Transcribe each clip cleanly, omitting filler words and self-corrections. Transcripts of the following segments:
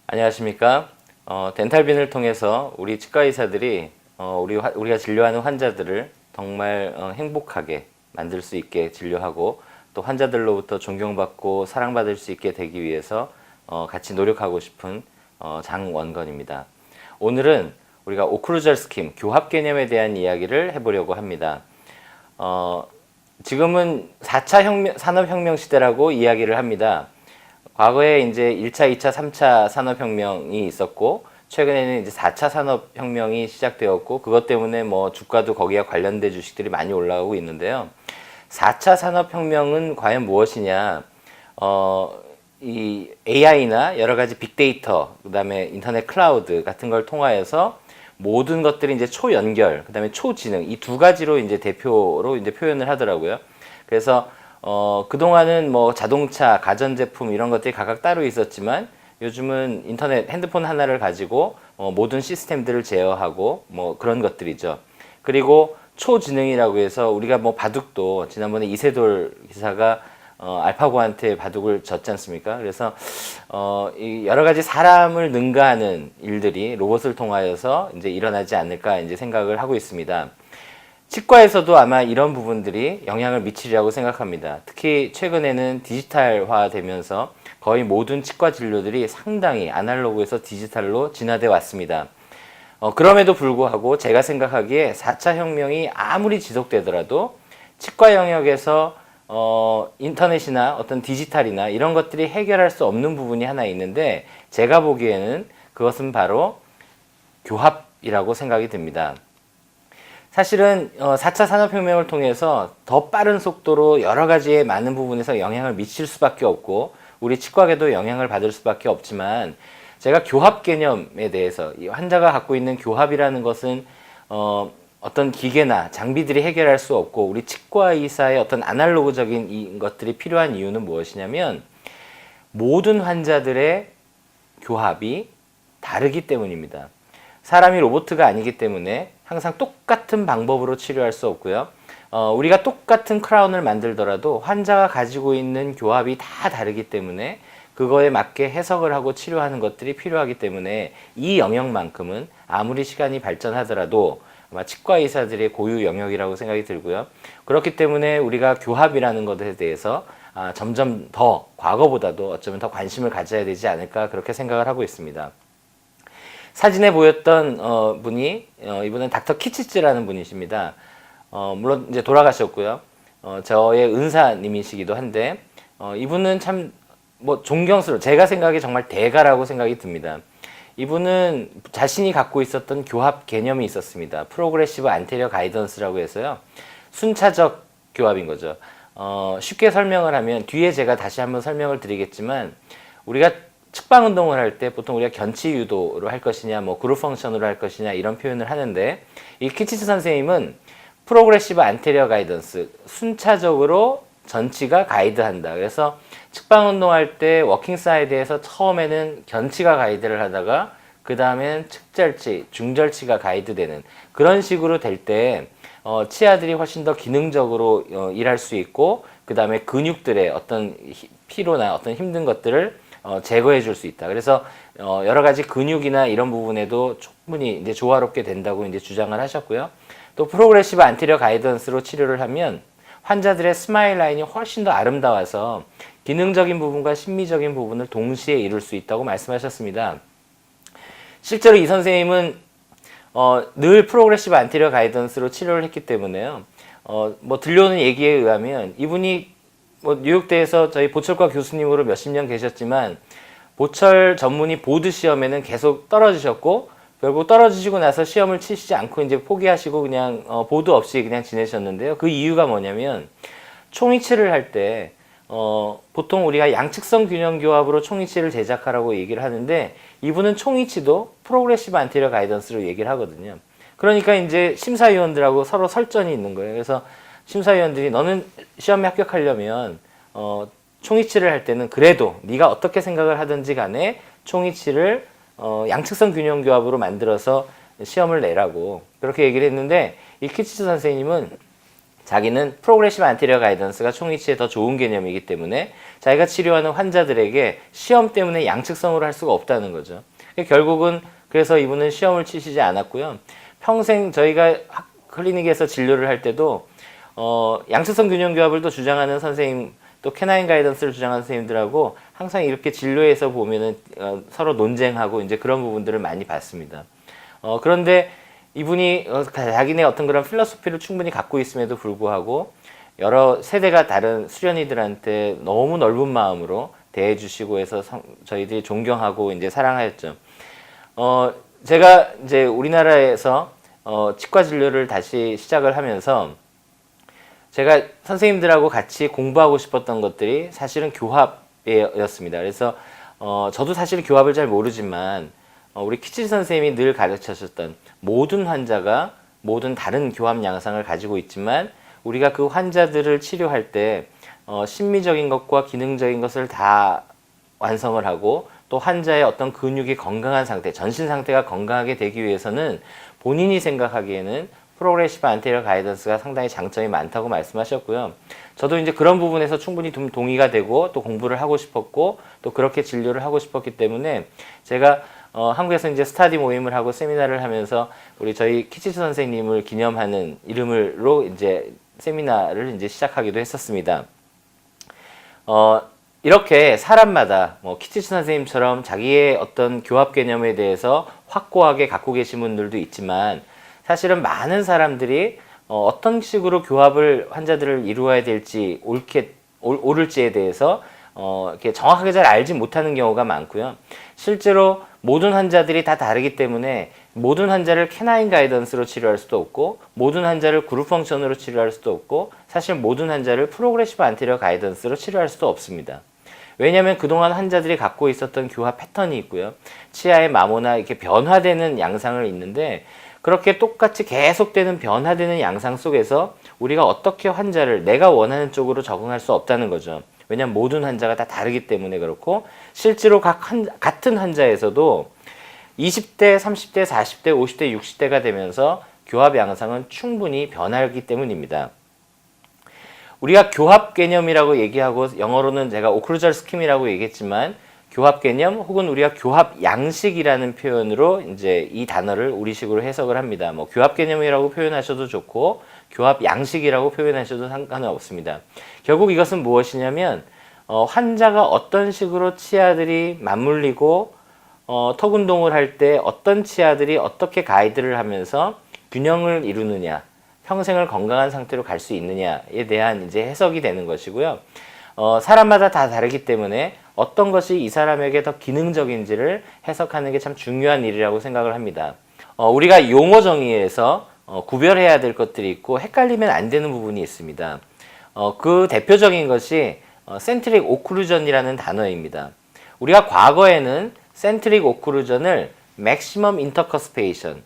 안녕하십니까. 덴탈빈을 통해서 우리 치과 의사들이 우리가 진료하는 환자들을 정말 행복하게 만들 수 있게 진료하고 또 환자들로부터 존경받고 사랑받을 수 있게 되기 위해서 같이 노력하고 싶은 장원건입니다. 오늘은 우리가 오클루절 스킴, 교합 개념에 대한 이야기를 해보려고 합니다. 지금은 4차 산업혁명 시대라고 이야기를 합니다. 과거에 이제 1차, 2차, 3차 산업혁명이 있었고, 최근에는 이제 4차 산업혁명이 시작되었고, 그것 때문에 뭐 주가도 거기와 관련된 주식들이 많이 올라가고 있는데요. 4차 산업혁명은 과연 무엇이냐? 이 AI나 여러 가지 빅데이터, 그 다음에 인터넷 클라우드 같은 걸 통하여서 모든 것들이 이제 초연결, 그 다음에 초지능, 이 두 가지로 이제 대표로 이제 표현을 하더라고요. 그래서 그동안은 뭐 자동차, 가전제품 이런 것들이 각각 따로 있었지만 요즘은 인터넷, 핸드폰 하나를 가지고 모든 시스템들을 제어하고 뭐 그런 것들이죠. 그리고 초지능이라고 해서 우리가 뭐 바둑도 지난번에 이세돌 기사가 알파고한테 바둑을 졌지 않습니까? 그래서 이 여러 가지 사람을 능가하는 일들이 로봇을 통하여서 이제 일어나지 않을까 이제 생각을 하고 있습니다. 치과에서도 아마 이런 부분들이 영향을 미치리라고 생각합니다. 특히 최근에는 디지털화 되면서 거의 모든 치과 진료들이 상당히 아날로그에서 디지털로 진화되어 왔습니다. 그럼에도 불구하고 제가 생각하기에 4차 혁명이 아무리 지속되더라도 치과 영역에서 인터넷이나 어떤 디지털이나 이런 것들이 해결할 수 없는 부분이 하나 있는데 제가 보기에는 그것은 바로 교합이라고 생각이 듭니다. 사실은 4차 산업혁명을 통해서 더 빠른 속도로 여러 가지의 많은 부분에서 영향을 미칠 수밖에 없고 우리 치과계도 영향을 받을 수밖에 없지만 제가 교합 개념에 대해서 이 환자가 갖고 있는 교합이라는 것은 어떤 기계나 장비들이 해결할 수 없고 우리 치과 의사의 어떤 아날로그적인 것들이 필요한 이유는 무엇이냐면 모든 환자들의 교합이 다르기 때문입니다. 사람이 로봇가 아니기 때문에 항상 똑같은 방법으로 치료할 수 없고요. 우리가 똑같은 크라운을 만들더라도 환자가 가지고 있는 교합이 다 다르기 때문에 그거에 맞게 해석을 하고 치료하는 것들이 필요하기 때문에 이 영역만큼은 아무리 시간이 발전하더라도 아마 치과 의사들의 고유 영역이라고 생각이 들고요. 그렇기 때문에 우리가 교합이라는 것에 대해서 점점 더 과거보다도 어쩌면 더 관심을 가져야 되지 않을까 그렇게 생각을 하고 있습니다. 사진에 보였던 분이 이분은 닥터 키치츠라는 분이십니다. 물론 이제 돌아가셨고요. 저의 은사님이시기도 한데 이분은 참 뭐 존경스러워. 제가 생각에 정말 대가라고 생각이 듭니다. 이분은 자신이 갖고 있었던 교합 개념이 있었습니다. 프로그레시브 안테리어 가이던스라고 해서요. 순차적 교합인 거죠. 쉽게 설명을 하면 뒤에 제가 다시 한번 설명을 드리겠지만 우리가 측방 운동을 할 때 보통 우리가 견치 유도로 할 것이냐 뭐 그룹 펑션으로 할 것이냐 이런 표현을 하는데 이 키치츠 선생님은 프로그레시브 안테리어 가이던스 순차적으로 전치가 가이드한다. 그래서 측방 운동할 때 워킹 사이드에서 처음에는 견치가 가이드를 하다가 그 다음에는 측절치, 중절치가 가이드되는 그런 식으로 될 때 치아들이 훨씬 더 기능적으로 일할 수 있고 그 다음에 근육들의 어떤 피로나 어떤 힘든 것들을 제거해 줄 수 있다. 그래서 여러 가지 근육이나 이런 부분에도 충분히 이제 조화롭게 된다고 이제 주장을 하셨고요. 또 프로그레시브 안테리어 가이던스로 치료를 하면 환자들의 스마일 라인이 훨씬 더 아름다워서 기능적인 부분과 심미적인 부분을 동시에 이룰 수 있다고 말씀하셨습니다. 실제로 이 선생님은 늘 프로그레시브 안테리어 가이던스로 치료를 했기 때문에요. 뭐 들려오는 얘기에 의하면 이분이 뭐 뉴욕대에서 저희 보철과 교수님으로 몇십 년 계셨지만 보철 전문의 보드 시험에는 계속 떨어지셨고 결국 떨어지시고 나서 시험을 치시지 않고 이제 포기하시고 그냥 보드 없이 그냥 지내셨는데요. 그 이유가 뭐냐면 총이치를 할 때 보통 우리가 양측성 균형 교합으로 총이치를 제작하라고 얘기를 하는데 이분은 총이치도 프로그레시브 안테리어 가이던스로 얘기를 하거든요. 그러니까 이제 심사위원들하고 서로 설전이 있는 거예요. 그래서 심사위원들이 너는 시험에 합격하려면 총이치를 할 때는 그래도 네가 어떻게 생각을 하든지 간에 총이치를 양측성 균형 교합으로 만들어서 시험을 내라고 그렇게 얘기를 했는데 이 키치츠 선생님은 자기는 프로그레시브 안테리어 가이던스가 총이치에 더 좋은 개념이기 때문에 자기가 치료하는 환자들에게 시험 때문에 양측성으로 할 수가 없다는 거죠. 결국은 그래서 이분은 시험을 치시지 않았고요. 평생 저희가 클리닉에서 진료를 할 때도 양측성 균형 교합을 또 주장하는 선생님, 또 캐나인 가이던스를 주장하는 선생님들하고 항상 이렇게 진료에서 보면은 서로 논쟁하고 이제 그런 부분들을 많이 봤습니다. 그런데 이분이 자기네 어떤 그런 필로소피를 충분히 갖고 있음에도 불구하고 여러 세대가 다른 수련이들한테 너무 넓은 마음으로 대해주시고 해서 저희들이 존경하고 이제 사랑하였죠. 제가 이제 우리나라에서 치과 진료를 다시 시작을 하면서 제가 선생님들하고 같이 공부하고 싶었던 것들이 사실은 교합이었습니다. 그래서 저도 사실 교합을 잘 모르지만 우리 키치 선생님이 늘 가르쳐주셨던 모든 환자가 모든 다른 교합 양상을 가지고 있지만 우리가 그 환자들을 치료할 때 심미적인 것과 기능적인 것을 다 완성을 하고 또 환자의 어떤 근육이 건강한 상태, 전신 상태가 건강하게 되기 위해서는 본인이 생각하기에는 프로그레시브 안테리어 가이던스가 상당히 장점이 많다고 말씀하셨고요. 저도 이제 그런 부분에서 충분히 동의가 되고 또 공부를 하고 싶었고 또 그렇게 진료를 하고 싶었기 때문에 제가 한국에서 이제 스타디 모임을 하고 세미나를 하면서 우리 저희 키치스 선생님을 기념하는 이름으로 이제 세미나를 이제 시작하기도 했었습니다. 이렇게 사람마다 키치스 선생님처럼 자기의 어떤 교합 개념에 대해서 확고하게 갖고 계신 분들도 있지만 사실은 많은 사람들이 어떤 식으로 교합을 환자들을 이루어야 될지 옳을지에 대해서 이렇게 정확하게 잘 알지 못하는 경우가 많고요. 실제로 모든 환자들이 다 다르기 때문에 모든 환자를 캐나인 가이던스로 치료할 수도 없고 모든 환자를 그룹 펑션으로 치료할 수도 없고 사실 모든 환자를 프로그레시브 안테리어 가이던스로 치료할 수도 없습니다. 왜냐하면 그동안 환자들이 갖고 있었던 교합 패턴이 있고요. 치아의 마모나 이렇게 변화되는 양상을 있는데 그렇게 똑같이 계속되는 변화되는 양상 속에서 우리가 어떻게 환자를 내가 원하는 쪽으로 적응할 수 없다는 거죠. 왜냐하면 모든 환자가 다 다르기 때문에 그렇고 실제로 같은 환자에서도 20대, 30대, 40대, 50대, 60대가 되면서 교합 양상은 충분히 변하기 때문입니다. 우리가 교합 개념이라고 얘기하고 영어로는 제가 오클루절 스킴이라고 얘기했지만 교합 개념 혹은 우리가 교합 양식이라는 표현으로 이제 이 단어를 우리식으로 해석을 합니다. 뭐 교합 개념이라고 표현하셔도 좋고 교합 양식이라고 표현하셔도 상관은 없습니다. 결국 이것은 무엇이냐면 환자가 어떤 식으로 치아들이 맞물리고 턱 운동을 할 때 어떤 치아들이 어떻게 가이드를 하면서 균형을 이루느냐, 평생을 건강한 상태로 갈 수 있느냐에 대한 이제 해석이 되는 것이고요. 사람마다 다 다르기 때문에 어떤 것이 이 사람에게 더 기능적인지를 해석하는 게 참 중요한 일이라고 생각을 합니다. 우리가 용어 정의에서 구별해야 될 것들이 있고 헷갈리면 안 되는 부분이 있습니다. 그 대표적인 것이 센트릭 오클루전이라는 단어입니다. 우리가 과거에는 센트릭 오클루전을 맥시멈 인터커스페이션,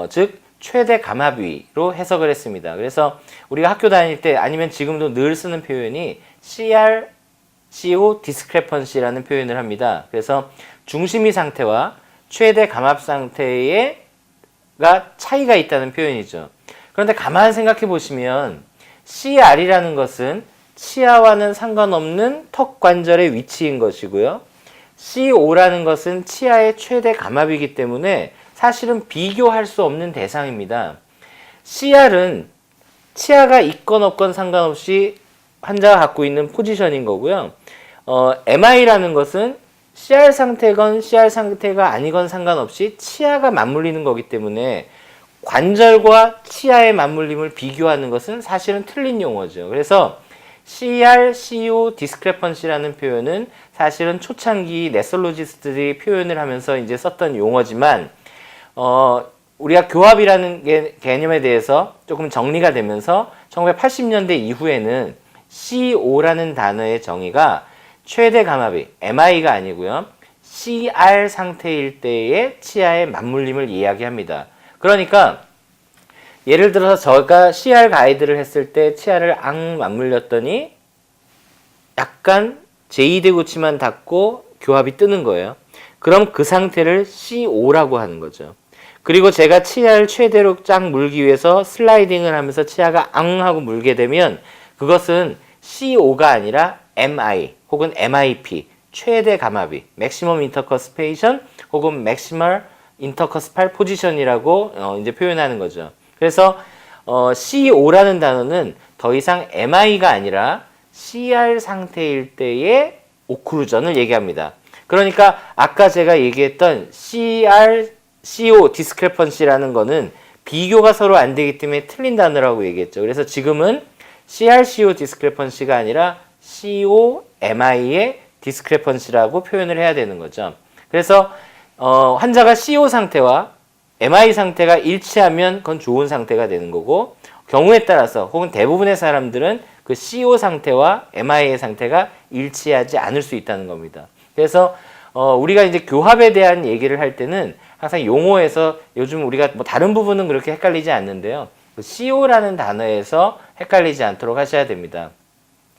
즉 최대 감압위로 해석을 했습니다. 그래서 우리가 학교 다닐 때 아니면 지금도 늘 쓰는 표현이 CR/CO 디스크레펀시라는 표현을 합니다. 그래서 중심위 상태와 최대 감압 상태가 차이가 있다는 표현이죠. 그런데 가만 생각해 보시면 CR이라는 것은 치아와는 상관없는 턱 관절의 위치인 것이고요. CO라는 것은 치아의 최대 감압이기 때문에 사실은 비교할 수 없는 대상입니다. CR은 치아가 있건 없건 상관없이 환자가 갖고 있는 포지션인 거고요. MI라는 것은 CR 상태건 CR 상태가 아니건 상관없이 치아가 맞물리는 거기 때문에 관절과 치아의 맞물림을 비교하는 것은 사실은 틀린 용어죠. 그래서 CR, CO 디스크레펀시라는 표현은 사실은 초창기 네솔로지스트들이 표현을 하면서 이제 썼던 용어지만 우리가 교합이라는 개념에 대해서 조금 정리가 되면서 1980년대 이후에는 CO라는 단어의 정의가 최대 감압이 MI가 아니고요. CR 상태일 때의 치아의 맞물림을 이야기합니다. 그러니까 예를 들어서 제가 CR 가이드를 했을 때 치아를 앙 맞물렸더니 약간 제2대구치만 닿고 교합이 뜨는 거예요. 그럼 그 상태를 CO라고 하는 거죠. 그리고 제가 치아를 최대로 쫙 물기 위해서 슬라이딩을 하면서 치아가 앙 하고 물게 되면 그것은 CO가 아니라 MI 혹은 MIP 최대 감압이 Maximum Intercuspation 혹은 Maximal Intercuspal Position이라고 이제 표현하는 거죠. 그래서 CO라는 단어는 더 이상 MI가 아니라 CR 상태일 때의 오클루전을 얘기합니다. 그러니까 아까 제가 얘기했던 CO discrepancy라는 거는 비교가 서로 안 되기 때문에 틀린 단어라고 얘기했죠. 그래서 지금은 CRCO discrepancy가 아니라 COMI의 discrepancy라고 표현을 해야 되는 거죠. 그래서 환자가 CO 상태와 MI 상태가 일치하면 그건 좋은 상태가 되는 거고, 경우에 따라서 혹은 대부분의 사람들은 그 CO 상태와 MI의 상태가 일치하지 않을 수 있다는 겁니다. 그래서 우리가 이제 교합에 대한 얘기를 할 때는 항상 용어에서 요즘 우리가 뭐 다른 부분은 그렇게 헷갈리지 않는데요. 그 CO라는 단어에서 헷갈리지 않도록 하셔야 됩니다.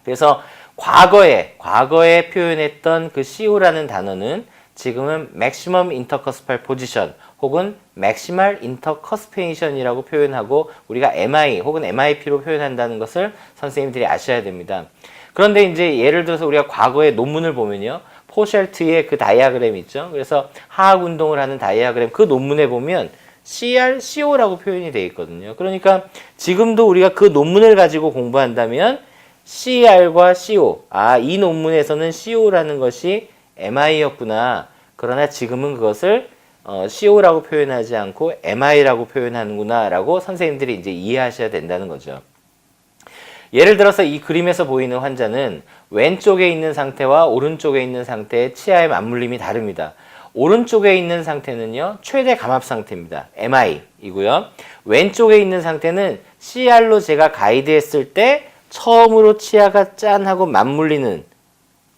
그래서 과거에 표현했던 그 CO라는 단어는 지금은 Maximum Intercuspal Position 혹은 Maximal Intercuspation이라고 표현하고 우리가 MI 혹은 MIP로 표현한다는 것을 선생님들이 아셔야 됩니다. 그런데 이제 예를 들어서 우리가 과거의 논문을 보면요. 포셜트의 그 다이아그램 있죠. 그래서 하악 운동을 하는 다이아그램 그 논문에 보면 CRCO라고 표현이 되어 있거든요. 그러니까 지금도 우리가 그 논문을 가지고 공부한다면 CR과 CO, 이 논문에서는 CO라는 것이 MI였구나. 그러나 지금은 그것을 CO라고 표현하지 않고 MI라고 표현하는구나 라고 선생님들이 이제 이해하셔야 된다는 거죠. 예를 들어서 이 그림에서 보이는 환자는 왼쪽에 있는 상태와 오른쪽에 있는 상태의 치아의 맞물림이 다릅니다. 오른쪽에 있는 상태는요, 최대 감압 상태입니다. MI이고요. 왼쪽에 있는 상태는 CR로 제가 가이드했을 때 처음으로 치아가 짠 하고 맞물리는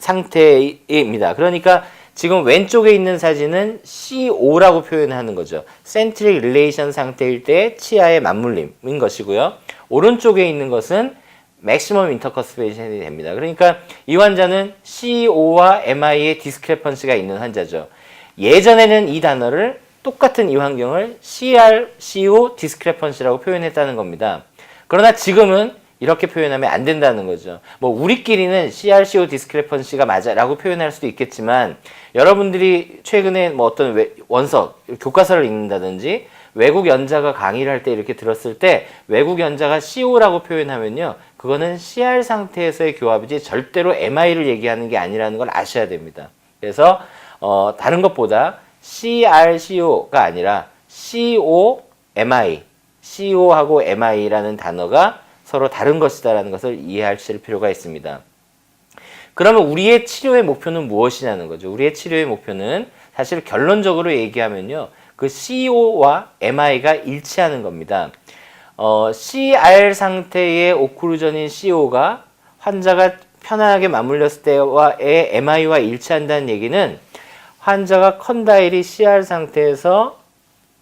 상태입니다. 그러니까 지금 왼쪽에 있는 사진은 CO라고 표현하는 거죠. Centric Relation 상태일 때 치아의 맞물림인 것이고요. 오른쪽에 있는 것은 Maximum Intercuspation이 됩니다. 그러니까 이 환자는 CO와 MI의 디스크레펀시가 있는 환자죠. 예전에는 이 단어를 똑같은 이 환경을 CRCO 디스크레펀시라고 표현했다는 겁니다. 그러나 지금은 이렇게 표현하면 안 된다는 거죠. 뭐 우리끼리는 CRCO 디스크레펀시가 맞아라고 표현할 수도 있겠지만 여러분들이 최근에 뭐 어떤 원서, 교과서를 읽는다든지 외국 연자가 강의를 할 때 이렇게 들었을 때 외국 연자가 CO라고 표현하면요. 그거는 CR 상태에서의 교합이지 절대로 MI를 얘기하는 게 아니라는 걸 아셔야 됩니다. 그래서 다른 것보다 CRCO가 아니라 COMI, CO하고 MI라는 단어가 서로 다른 것이다라는 것을 이해하실 필요가 있습니다. 그러면 우리의 치료의 목표는 무엇이냐는 거죠. 우리의 치료의 목표는 사실 결론적으로 얘기하면요. 그 CO와 MI가 일치하는 겁니다. CR 상태의 오클루전인 CO가 환자가 편안하게 맞물렸을 때와의 MI와 일치한다는 얘기는 환자가 컨다일이 CR 상태에서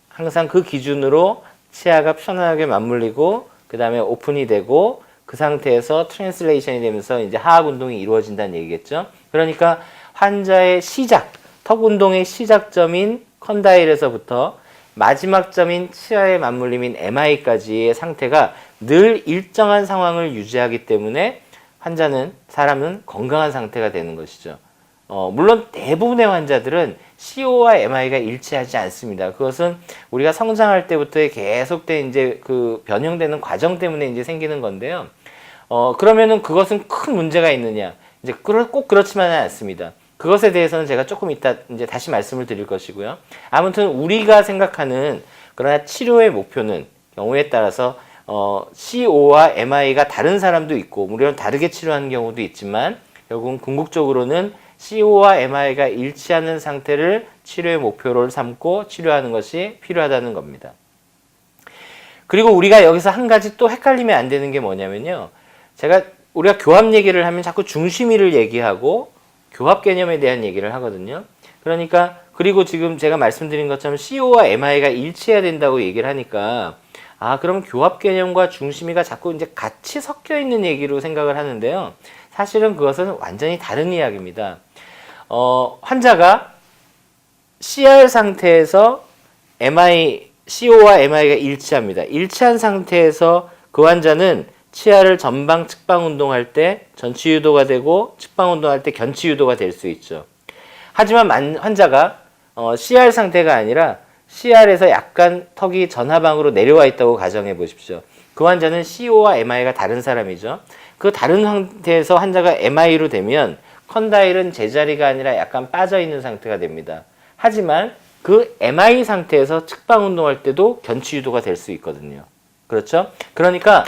항상 그 기준으로 치아가 편안하게 맞물리고 그 다음에 오픈이 되고 그 상태에서 트랜슬레이션이 되면서 이제 하악 운동이 이루어진다는 얘기겠죠. 그러니까 환자의 턱 운동의 시작점인 컨다일에서부터 마지막 점인 치아의 맞물림인 MI까지의 상태가 늘 일정한 상황을 유지하기 때문에 사람은 건강한 상태가 되는 것이죠. 물론 대부분의 환자들은 CO와 MI가 일치하지 않습니다. 그것은 우리가 성장할 때부터의 계속된 이제 그 변형되는 과정 때문에 이제 생기는 건데요. 그러면은 그것은 큰 문제가 있느냐? 이제 꼭 그렇지만은 않습니다. 그것에 대해서는 제가 조금 이따 이제 다시 말씀을 드릴 것이고요. 아무튼 우리가 생각하는 그러나 치료의 목표는 경우에 따라서 CO와 MI가 다른 사람도 있고 물론 다르게 치료하는 경우도 있지만 결국은 궁극적으로는 CO와 MI가 일치하는 상태를 치료의 목표로 삼고 치료하는 것이 필요하다는 겁니다. 그리고 우리가 여기서 한 가지 또 헷갈리면 안 되는 게 뭐냐면요. 우리가 교합 얘기를 하면 자꾸 중심위를 얘기하고 교합 개념에 대한 얘기를 하거든요. 그러니까 그리고 지금 제가 말씀드린 것처럼 CO와 MI가 일치해야 된다고 얘기를 하니까 그럼 교합 개념과 중심위가 자꾸 이제 같이 섞여 있는 얘기로 생각을 하는데요. 사실은 그것은 완전히 다른 이야기입니다. 환자가 CR 상태에서 MI CO와 MI가 일치합니다. 일치한 상태에서 그 환자는 치아를 전방 측방 운동할 때 전치 유도가 되고 측방 운동할 때 견치 유도가 될 수 있죠. 하지만 환자가 CR 상태가 아니라 CR에서 약간 턱이 전하방으로 내려와 있다고 가정해 보십시오. 그 환자는 CO와 MI가 다른 사람이죠. 그 다른 상태에서 환자가 MI로 되면 컨다일은 제자리가 아니라 약간 빠져 있는 상태가 됩니다. 하지만 그 MI 상태에서 측방 운동할 때도 견치 유도가 될 수 있거든요. 그렇죠? 그러니까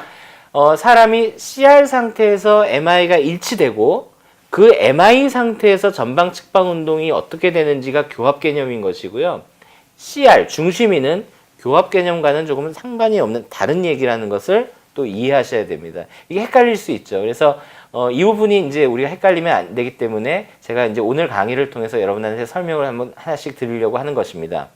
사람이 CR 상태에서 MI가 일치되고 그 MI 상태에서 전방 측방 운동이 어떻게 되는지가 교합 개념인 것이고요. CR 중심위는 교합 개념과는 조금 상관이 없는 다른 얘기라는 것을 또 이해하셔야 됩니다. 이게 헷갈릴 수 있죠. 그래서 이 부분이 이제 우리가 헷갈리면 안 되기 때문에 제가 이제 오늘 강의를 통해서 여러분한테 설명을 한번 하나씩 드리려고 하는 것입니다.